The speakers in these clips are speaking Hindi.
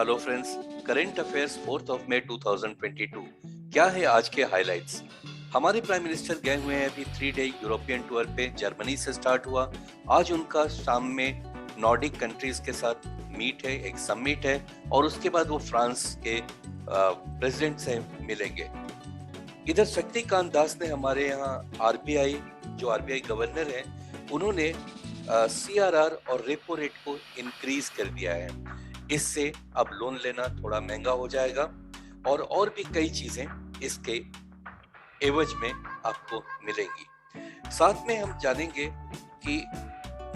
हेलो फ्रेंड्स, करंट अफेयर्स 4 मई 2022। क्या है आज के हाइलाइट्स? हमारे प्राइम मिनिस्टर गए हुए हैं अभी 3 डे यूरोपियन टूर पे। जर्मनी से स्टार्ट हुआ। आज उनका शाम में नॉर्डिक कंट्रीज के साथ मीट है, एक समिट है, और उसके बाद वो फ्रांस के प्रेसिडेंट से मिलेंगे। इधर शक्तिकांत दास ने हमारे यहाँ आरबीआई गवर्नर हैं, उन्होंने सीआरआर और रेपो रेट को इंक्रीज कर दिया है। इससे अब लोन लेना थोड़ा महंगा हो जाएगा और भी कई चीजें इसके एवज में आपको मिलेंगी। साथ में हम जानेंगे कि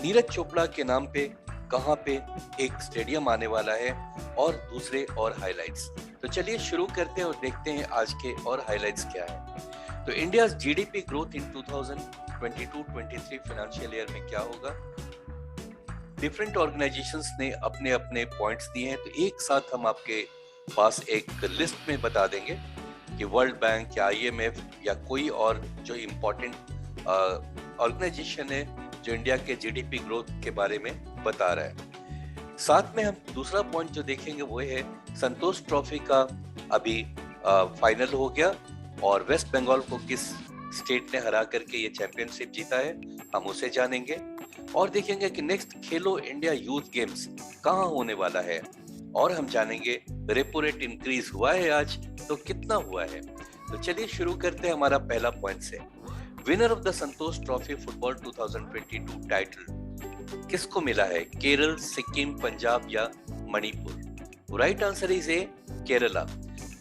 नीरज चोपड़ा के नाम पे कहां पे एक स्टेडियम आने वाला है और दूसरे और हाइलाइट्स। तो चलिए शुरू करते हैं और देखते हैं आज के और हाइलाइट्स क्या है। तो India GDP growth in 2022-23 financial year में क्या होगा। डिफरेंट ऑर्गेनाइजेशंस ने अपने अपने पॉइंट्स दिए हैं, तो एक साथ हम आपके पास एक लिस्ट में बता देंगे कि वर्ल्ड बैंक या आईएमएफ या कोई और जो इम्पोर्टेंट ऑर्गेनाइजेशन है जो इंडिया के जीडीपी ग्रोथ के बारे में बता रहा है। साथ में हम दूसरा पॉइंट जो देखेंगे वो है संतोष ट्रॉफी का अभी फाइनल हो गया और वेस्ट बंगाल को किस स्टेट ने हरा करके ये चैंपियनशिप जीता है, हम उसे जानेंगे। और देखेंगे कि नेक्स्ट खेलो इंडिया यूथ गेम्स कहाँ होने वाला है, और हम जानेंगे रेपो रेट इंक्रीज हुआ है आज तो कितना हुआ है। तो चलिए शुरू करते हैं हमारा पहला पॉइंट से। Winner of the Santosh trophy football 2022 title किसको मिला है? केरल, सिक्किम, पंजाब या Manipur? Right answer is A Kerala.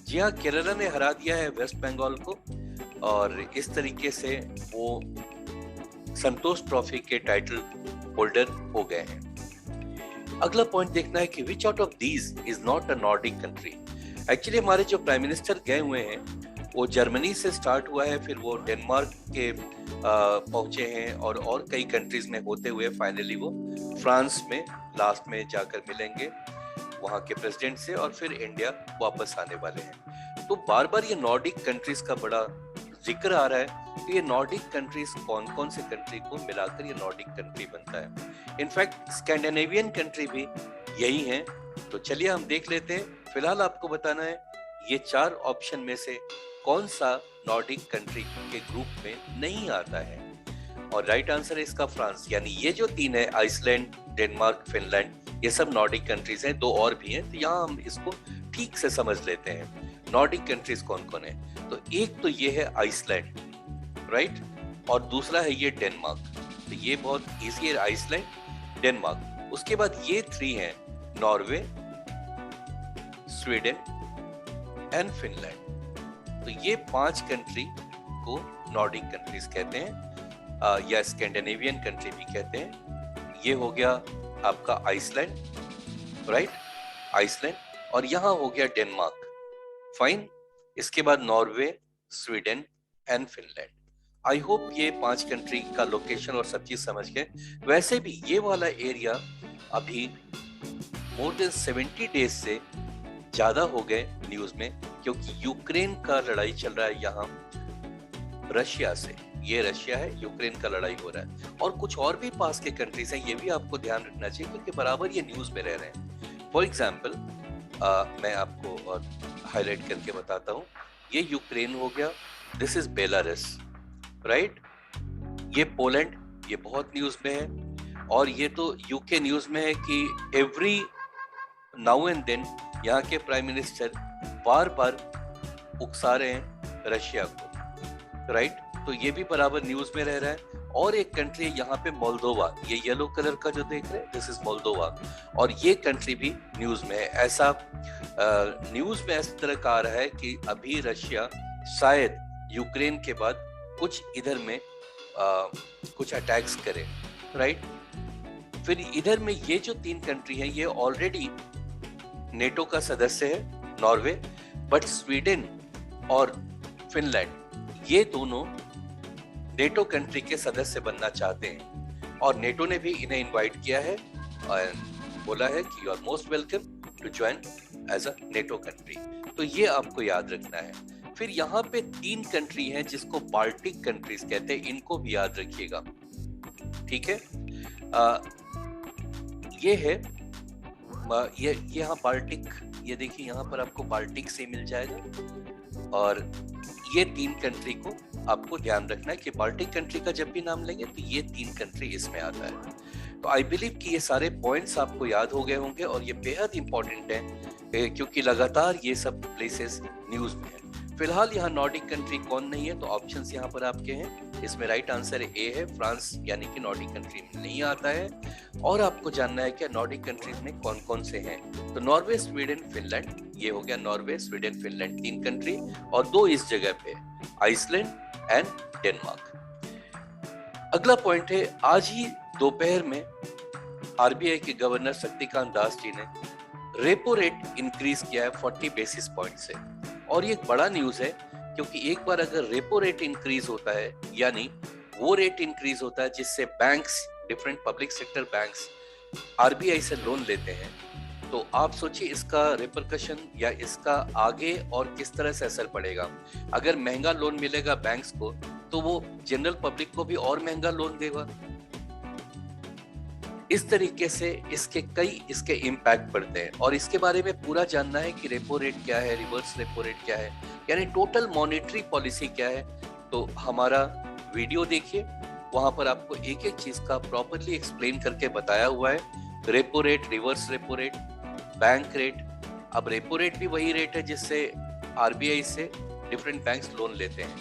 जी हाँ, केरला ने हरा दिया है वेस्ट बंगाल को और इस तरीके से वो संतोष ट्रॉफी के टाइटल होल्डर हो गए हैं। अगला पॉइंट देखना है कि विच out of these is not a Nordic country. Actually हमारे जो प्राइम मिनिस्टर गए हुए हैं वो जर्मनी से स्टार्ट हुआ है, फिर वो डेनमार्क के पहुंचे हैं और कई कंट्रीज में होते हुए फाइनली वो फ्रांस में लास्ट में जाकर मिलेंगे वहां के प्रेसिडेंट से, और फिर इंडिया वापस आने वाले हैं। तो बार बार ये नॉर्डिक कंट्रीज का बड़ा जिक्र आ रहा है। तो ये नॉर्डिक कंट्रीज कौन कौन से कंट्री को मिलाकर ये नॉर्डिक कंट्री बनता है। इनफैक्ट स्कैंडिनेवियन कंट्री भी यही है। तो चलिए हम देख लेते हैं। फिलहाल आपको बताना है ये 4 ऑप्शन में से कौन सा नॉर्डिक कंट्री के ग्रुप में नहीं आता है, और राइट आंसर है इसका फ्रांस। यानी ये जो 3 है, आइसलैंड, डेनमार्क, फिनलैंड, ये सब नॉर्डिक कंट्रीज हैं। 2 और भी हैं, तो यहाँ हम इसको ठीक से समझ लेते हैं नॉर्डिक कंट्रीज कौन कौन है। तो एक तो ये है आइसलैंड, राइट, और दूसरा है ये डेनमार्क। तो ये बहुत इजी है, आइसलैंड, डेनमार्क। उसके बाद ये 3 हैं, नॉर्वे, स्वीडन एंड फिनलैंड। तो ये 5 कंट्री को नॉर्डिक कंट्रीज कहते हैं या स्कैंडिनेवियन कंट्री भी कहते हैं। ये हो गया आपका आइसलैंड, राइट, आइसलैंड, और यहाँ हो गया डेनमार्क। फाइन। इसके बाद Norway, Sweden and Finland. I hope ये 5 कंट्री का लोकेशन और सब चीज समझ गए। वैसे भी ये वाला एरिया अभी मोर देन 70 डेज से ज्यादा हो गए न्यूज में, क्योंकि यूक्रेन का लड़ाई चल रहा है यहाँ रशिया से। ये रशिया है, यूक्रेन का लड़ाई हो रहा है, और कुछ और भी पास के कंट्रीज हैं, ये भी आपको ध्यान रखना चाहिए क्योंकि बराबर ये न्यूज में रह रहे हैं। फॉर एग्जाम्पल मैं आपको और हाईलाइट करके बताता हूँ। ये यूक्रेन हो गया, दिस इज बेलारस, राइट, ये पोलैंड, ये बहुत न्यूज में है, और ये तो यूके न्यूज में है कि एवरी नाउ एंड देन यहाँ के प्राइम मिनिस्टर बार बार उकसा रहे हैं रशिया को, राइट। तो ये भी बराबर न्यूज में रह रहा है। और एक कंट्री है यहाँ पे मोल्दोवा, ये येलो कलर का जो देख रहे हैं, दिस इज मोल्दोवा, और ये कंट्री भी न्यूज में है। ऐसा न्यूज में इस तरह का आ रहा है कि अभी रशिया शायद यूक्रेन के बाद कुछ इधर में कुछ अटैक्स करे, राइट। फिर इधर में ये जो 3 कंट्री हैं ये ऑलरेडी नेटो का सदस्य है, नॉर्वे, बट स्वीडन और फिनलैंड ये दोनों नेटो कंट्री के सदस्य बनना चाहते हैं, और नेटो ने भी इन्हें इनवाइट किया है और बोला है कि you are most welcome to join as a NATO country. तो ये आपको याद रखना है। फिर यहाँ पे 3 कंट्री हैं जिसको बाल्टिक कंट्रीज कहते हैं, इनको भी याद रखिएगा, ठीक है। ये है ये यहाँ बाल्टिक ये देखिए यहाँ पर आपको बाल्टिक सी मिल जाएगा, और ये 3 कंट्री को आपको ध्यान रखना है कि बाल्टिक कंट्री का जब भी नाम लेंगे तो ये 3 कंट्री इसमें आता है। तो आई बिलीव कि ये सारे पॉइंट्स आपको याद हो गए होंगे, और ये बेहद इंपॉर्टेंट है क्योंकि लगातार ये सब प्लेसेस न्यूज में है। फिलहाल यहाँ नॉर्डिक कंट्री कौन नहीं है, तो ऑप्शंस यहाँ पर आपके हैं। इसमें राइट आंसर ए है, फ्रांस यानी कि नॉर्डिक कंट्री में नहीं आता है। और आपको जानना है कि नॉर्डिक कंट्रीज में कौन कौन से हैं, तो नॉर्वे, स्वीडन, फिनलैंड, ये हो गया नॉर्वे, स्वीडन, फिनलैंड 3 कंट्री, और 2 इस जगह पे आइसलैंड एंड डेनमार्क। अगला पॉइंट है, आज ही दोपहर में आरबीआई के गवर्नर शक्तिकांत दास जी ने रेपो रेट इंक्रीज किया है 40 बेसिस पॉइंट से। और ये एक बड़ा न्यूज है क्योंकि एक बार अगर रेपो रेट इंक्रीज होता है, यानी वो रेट इंक्रीज होता है जिससे banks, different public sector banks RBI से लोन लेते हैं, तो आप सोचिए इसका रिपरकशन या इसका आगे और किस तरह से असर पड़ेगा। अगर महंगा लोन मिलेगा बैंक्स को, तो वो जनरल पब्लिक को भी और महंगा लोन देगा। इस तरीके से इसके इम्पैक्ट पड़ते हैं, और इसके बारे में पूरा जानना है कि रेपो रेट क्या है, रिवर्स रेपो रेट क्या है, यानी टोटल मॉनेटरी पॉलिसी क्या है, तो हमारा वीडियो देखिए, वहां पर आपको एक एक चीज का प्रॉपरली एक्सप्लेन करके बताया हुआ है। Repo rate, reverse repo rate, bank rate. अब रेपो रेट भी वही रेट है जिससे आरबीआई से डिफरेंट बैंक्स लोन लेते हैं,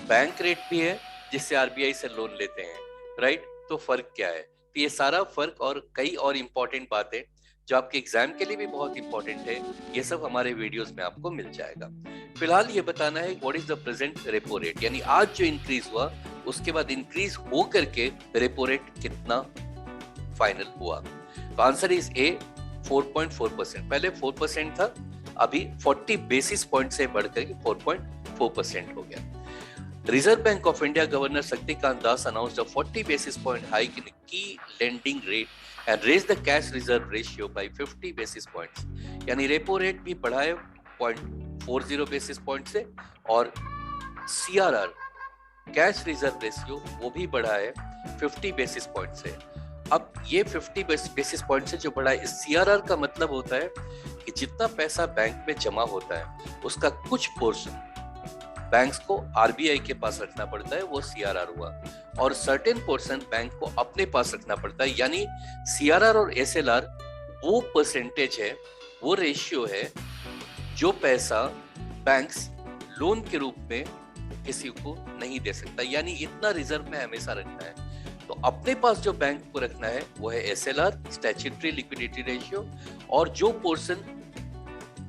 बैंक रेट भी है जिससे आरबीआई से लोन लेते हैं, राइट। तो फर्क क्या है, तो ये सारा फर्क और कई और इम्पोर्टेंट बातें जो आपके एग्जाम के लिए भी बहुत इंपॉर्टेंट है, ये सब हमारे वीडियोस में आपको मिल जाएगा। फिलहाल ये बताना है what is the present repo rate, यानी आज जो इंक्रीज हुआ उसके बाद इंक्रीज हो करके रेपो रेट कितना फाइनल हुआ। तो आंसर इज ए, 4.4%। पहले 4% था, अभी 40 बेसिस पॉइंट से बढ़कर 4.4% हो गया। Reserve Bank of India Governor Shaktikant Das announced a 40 basis point hike in key lending rate and raised the cash reserve ratio by 50 basis points. यानी रेपो रेट भी बढ़ाए 0.40 बेसिस पॉइंट से, और CRR कैश रिजर्व रेशियो वो भी बढ़ाए 50 बेसिस पॉइंट से। अब ये 50 बेसिस पॉइंट से जो बढ़ा है, इस CRR का मतलब होता है कि जितना पैसा बैंक में जमा होता है उसका कुछ पोर्शन बैंक्स को आरबीआई के पास रखना पड़ता है, वो CRR हुआ, और सर्टेन पोर्शन बैंक को अपने पास रखना पड़ता है। यानी CRR और SLR वो परसेंटेज है, वो रेशियो है जो पैसा बैंक्स लोन के रूप में किसी को नहीं दे सकता, यानी इतना रिजर्व में हमेशा रखना है। तो अपने पास जो बैंक को रखना है वो है SLR, स्टैट्यूटरी लिक्विडिटी रेशियो, और जो पोर्शन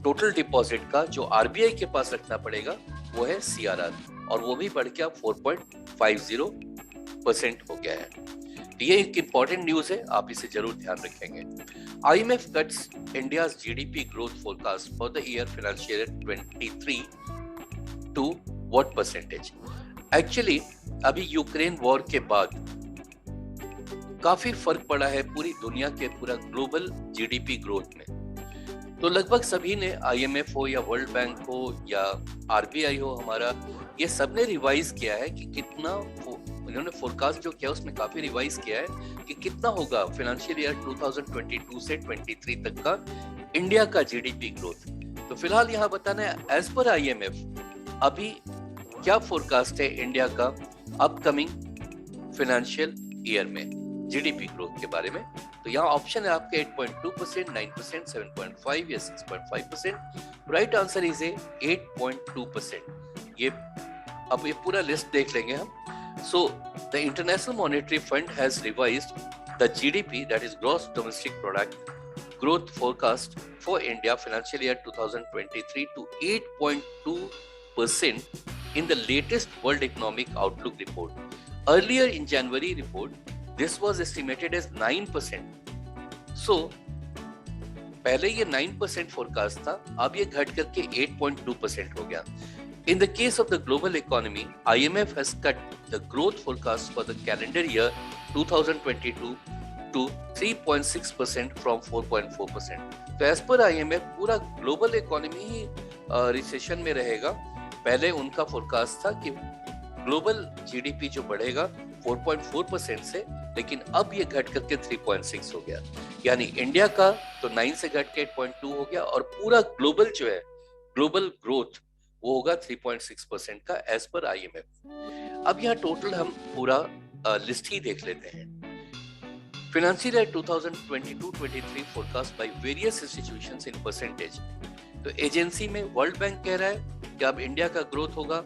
टोटल डिपॉजिट का जो आरबीआई के पास रखना पड़ेगा वो है CRR, और वो भी बढ़ के 4.50% हो गया है। तो ये एक इंपॉर्टेंट न्यूज है, आप इसे जरूर ध्यान रखेंगे। IMF cuts India's GDP growth forecast for the year financial year 23 to what percentage? Actually अभी यूक्रेन वॉर के बाद काफी फर्क पड़ा है पूरी दुनिया के, पूरा ग्लोबल जीडीपी ग्रोथ में। तो लगभग सभी ने, IMF हो या वर्ल्ड बैंक हो या आरबीआई हो हमारा, ये सबने रिवाइज किया है कि कितना, इन्होंने फोरकास्ट जो किया उसमें काफी रिवाइज किया है कि कितना होगा फाइनेंशियल ईयर 2022 से 23 तक का इंडिया का जीडीपी ग्रोथ। तो फिलहाल यहाँ बताना है एज पर IMF अभी क्या फोरकास्ट है इंडिया का अपकमिंग फाइनेंशियल ईयर में जीडीपी ग्रोथ के बारे में। तो यहाँ ऑप्शन है आपके 8.2%, 9%, 7.5 या 6.5%। Right answer is 8.2%। ये अब ये पूरा लिस्ट देख लेंगे हम। So the international monetary fund has revised the GDP, that is gross domestic product growth forecast for India financial year 2023 to 8.2% in the latest World Economic Outlook report. Earlier in January report, this was estimated as 9%. So, पहले ये 9% forecast था, अब ये घट करके 8.2% हो गया. In the case of the global economy, IMF has cut the growth forecast for the calendar year 2022 to 3.6% from 4.4%. तो as per IMF पूरा ग्लोबल इकोनॉमी ही रिसेशन में रहेगा। पहले उनका फोरकास्ट था कि ग्लोबल जीडीपी जो बढ़ेगा 4.4% से लेकिन अब ये घट करके 3.6 हो गया। यानी इंडिया का तो 9 से घट के 8.2 हो गया और पूरा ग्लोबल जो है, ग्लोबल ग्रोथ वो होगा 3.6% का एज पर IMF। अब यहाँ टोटल हम पूरा लिस्ट ही देख लेते हैं। Financial year 2022-23 forecast by various institutions in percentage। तो एजेंसी में वर्ल्ड बैंक कह रहा है कि अब इंडिया का ग्रोथ होगा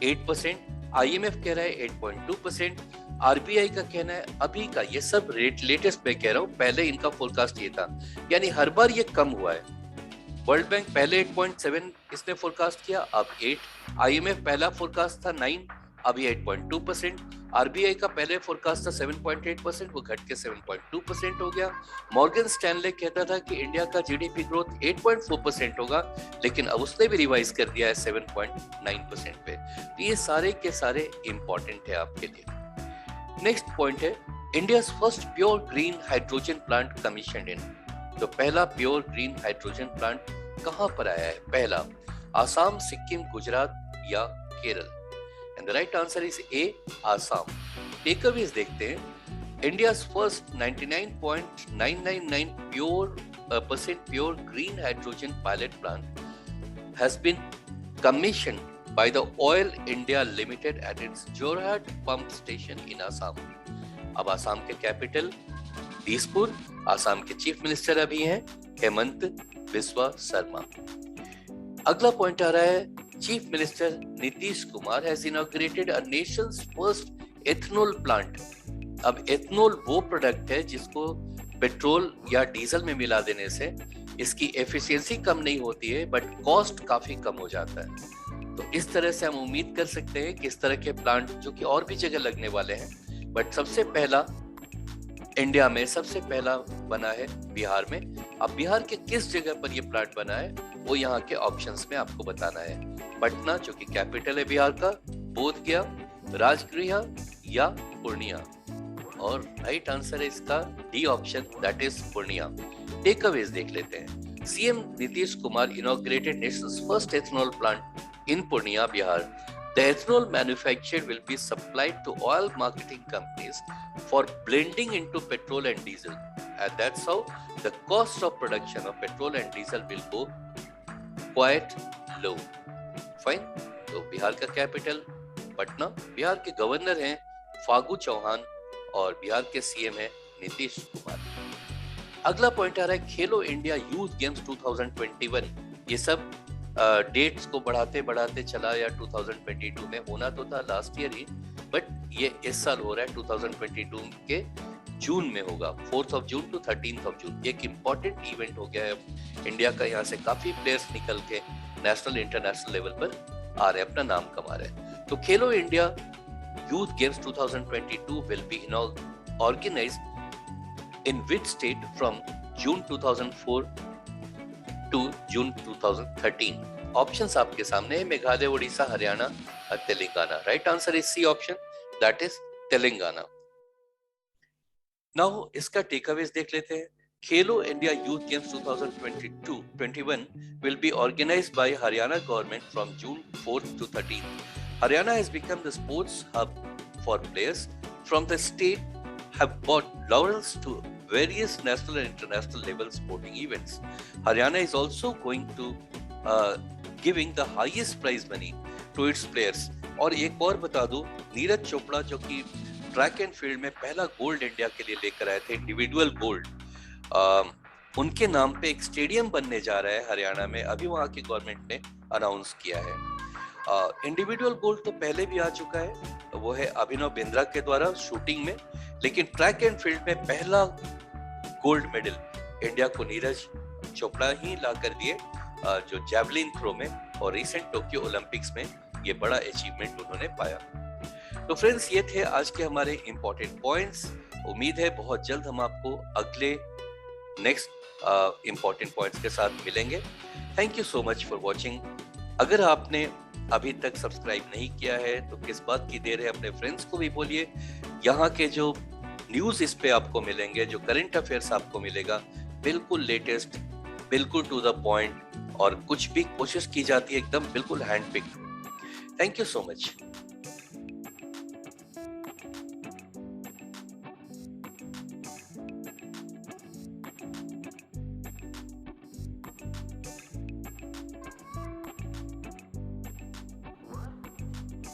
8%, IMF कह रहा है 8.2%, RBI का कहना है अभी का, ये सब लेटेस्ट में कह रहा हूँ, पहले इनका फोरकास्ट ये था, यानी हर बार ये कम हुआ है। वर्ल्ड बैंक पहले 8.7 इसने फोरकास्ट किया, अब 8, IMF पहला फोरकास्ट था 9, अभी 8.2%, RBI का पहले फोरकास्ट था 7.8%, वो घट के 7.2% हो गया। मॉर्गन स्टैनले कहता था कि इंडिया का जीडीपी ग्रोथ 8.4% होगा, लेकिन अब उसने भी रिवाइज कर दिया है 7.9% पे। तो ये सारे के सारे इंपॉर्टेंट है आपके लिए। नेक्स्ट पॉइंट है India's first pure green hydrogen plant commissioned in. तो पहला प्योर ग्रीन हाइड्रोजन प्लांट कहां पर आया है? पहला आसाम, सिक्किम, गुजरात या Kerala? And the right answer is A, Assam. Takeaways देखते हैं। India's first 99.999% pure green hydrogen pilot plant has been commissioned by the Oil India Limited at its Jorhat pump station in Assam. अब आसाम के कैपिटल दीसपुर, आसाम के चीफ मिनिस्टर अभी हैं हेमंत बिस्वा शर्मा। अगला पॉइंट आ रहा है Chief Minister Nitish Kumar has inaugurated a nation's first ethanol plant। अब एथनॉल वो प्रोडक्ट है जिसको पेट्रोल या डीजल में मिला देने से इसकी एफिशिएंसी कम नहीं होती है, बट कॉस्ट काफी कम हो जाता है। तो इस तरह से हम उम्मीद कर सकते हैं कि इस तरह के प्लांट जो कि और भी जगह लगने वाले हैं, बट सबसे पहला इंडिया में सबसे पहला बना है बिहार में। अब बिहार के किस जगह पर यह प्लांट बना है वो यहाँ के ऑप्शंस में आपको बताना है। पटना जो कि कैपिटल है बिहार का, बोधगया, राजगृह या पूर्णिया? और राइट आंसर है इसका D option, that is Purnia. Takeaways देख लेते हैं। CM Nitish Kumar inaugurated nation's first ethanol plant in Purnia, Bihar. The ethanol manufactured will be supplied to oil marketing companies for blending into petrol and diesel, and that's how the cost of production of petrol and diesel will go quite low. Fine. तो बिहार का कैपिटल पटना, बिहार के गवर्नर हैं फागू चौहान और बिहार के सीएम हैं नीतीश कुमार। अगला पॉइंट आ रहा है खेलो इंडिया यूथ गेम्स 2021। ये सब डेट्स को बढ़ाते बढ़ाते चला या 2022 में होना तो था लास्ट ईयर ही, बट ये इस साल हो रहा है 2022 के जून में होगा, 4th of June to 13th of June। एक इम्पोर्टेंट इवेंट हो गया है। इंडिया का यहाँ से काफी प्लेयर्स निकल के नेशनल इंटरनेशनल लेवल पर आ रहे हैं, अपना नाम कमा रहे हैं। तो Khelo India youth games 2022 will be organised in which state from June 2004 to June 2013? Options आपके सामने है, मेघालय, उड़ीसा, हरियाणा और Telangana. Right answer is C option, that is Telangana. Now इसका टेकअवेज देख लेते हैं। Khelo India youth games 2022-21 will be organized by Haryana government from June 4th to 13th. Haryana has become the sports hub for players from the state have brought laurels to various national and international level sporting events. Haryana is also going to giving the highest prize money to its players. और एक और बता दूं, नीरज चोपड़ा जो कि ट्रैक एंड फील्ड में पहला गोल्ड इंडिया के लिए लेकर आए थे, इंडिविजुअल गोल्ड, उनके नाम पे एक स्टेडियम बनने जा रहा है हरियाणा में, अभी वहां की गवर्नमेंट ने अनाउंस किया है। इंडिविजुअल गोल्ड तो पहले भी आ चुका है, वो है अभिनव बिंद्रा के द्वारा शूटिंग में, लेकिन ट्रैक एंड फील्ड में पहला गोल्ड मेडल इंडिया को नीरज चोपड़ा ही ला कर दिए, जो जैवलिन थ्रो में, और रिसेंट टोक्यो ओलंपिक्स में ये बड़ा अचीवमेंट उन्होंने पाया। तो फ्रेंड्स, ये थे आज के हमारे इंपॉर्टेंट पॉइंट्स। उम्मीद है बहुत जल्द हम आपको अगले नेक्स्ट इंपॉर्टेंट पॉइंट्स के साथ मिलेंगे। Thank you so much for watching. अगर आपने अभी तक सब्सक्राइब नहीं किया है तो किस बात की देर है, अपने फ्रेंड्स को भी बोलिए। यहाँ के जो न्यूज इस पे आपको मिलेंगे, जो करंट अफेयर्स आपको मिलेगा, बिल्कुल लेटेस्ट, बिल्कुल टू द पॉइंट, और कुछ भी कोशिश की जाती है एकदम बिल्कुल hand pick. Thank you so much.